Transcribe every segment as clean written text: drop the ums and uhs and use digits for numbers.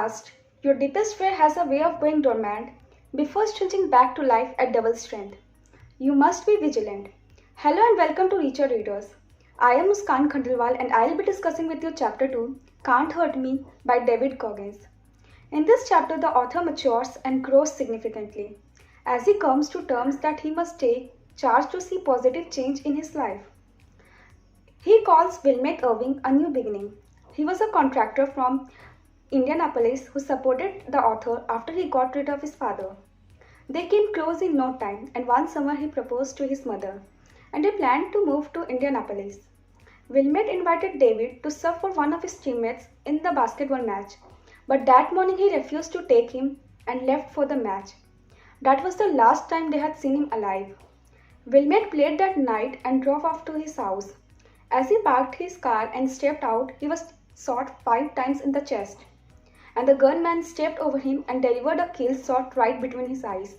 past, your deepest fear has a way of going dormant before stretching back to life at double strength. You must be vigilant. Hello and welcome to Reacher Readers. I am Muskan Khandelwal and I will be discussing with you Chapter 2, Can't Hurt Me by David Goggins. In this chapter, the author matures and grows significantly as he comes to terms that he must take charge to see positive change in his life. He calls Wilmette Irving a new beginning. He was a contractor from Indianapolis who supported the author after he got rid of his father. They came close in no time, and one summer he proposed to his mother, and they planned to move to Indianapolis. Wilmette invited David to serve for one of his teammates in the basketball match, but that morning he refused to take him and left for the match. That was the last time they had seen him alive. Wilmette played that night and drove off to his house. As he parked his car and stepped out, he was shot 5 times in the chest, and the gunman stepped over him and delivered a kill shot right between his eyes.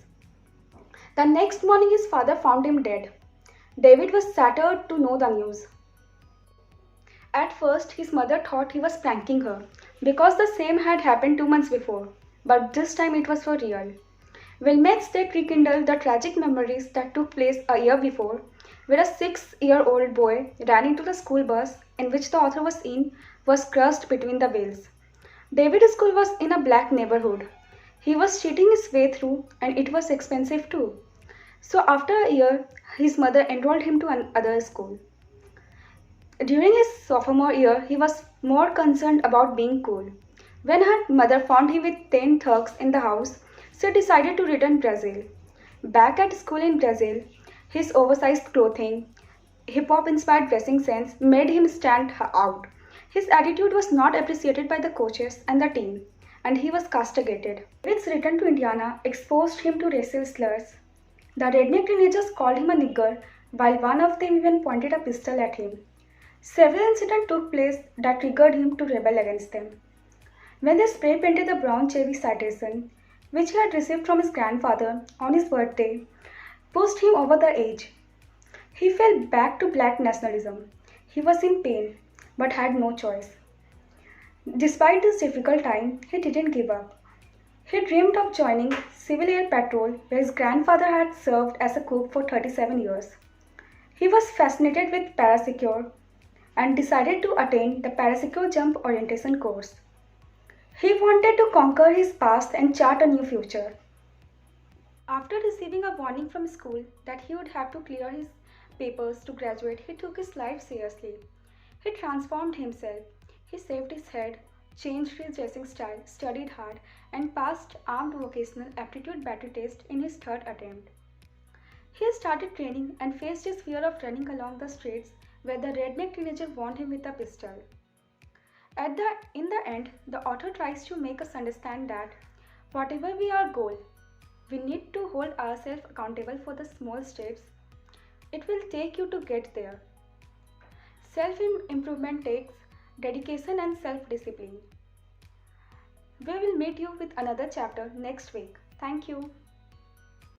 The next morning his father found him dead. David was shattered to know the news. At first his mother thought he was pranking her because the same had happened 2 months before, but this time it was for real. Wilmette's death rekindled the tragic memories that took place a year before, where a 6-year-old boy ran into the school bus in which the author was crushed between the wheels. David's school was in a black neighborhood. He was cheating his way through, and it was expensive too. So after a year, his mother enrolled him to another school. During his sophomore year, he was more concerned about being cool. When her mother found him with 10 thugs in the house, she decided to return to Brazil. Back at school in Brazil, his oversized clothing, hip-hop inspired dressing sense made him stand out. His attitude was not appreciated by the coaches and the team, and he was castigated. David's return to Indiana exposed him to racial slurs. The redneck teenagers called him a nigger, while one of them even pointed a pistol at him. Several incidents took place that triggered him to rebel against them. When they spray painted the brown Chevy Citation, which he had received from his grandfather on his birthday, pushed him over the edge. He fell back to black nationalism. He was in pain, but had no choice. Despite this difficult time, he didn't give up. He dreamed of joining Civil Air Patrol, where his grandfather had served as a cook for 37 years. He was fascinated with parasecure and decided to attend the parasecure jump orientation course. He wanted to conquer his past and chart a new future. After receiving a warning from school that he would have to clear his papers to graduate, he took his life seriously. He transformed himself. He shaved his head, changed his dressing style, studied hard, and passed armed vocational aptitude battery test in his 3rd attempt. He started training and faced his fear of running along the streets where the redneck teenager warned him with a pistol. In the end, the author tries to make us understand that whatever be our goal, we need to hold ourselves accountable for the small steps it will take you to get there. Self-improvement takes dedication and self-discipline. We will meet you with another chapter next week. Thank you.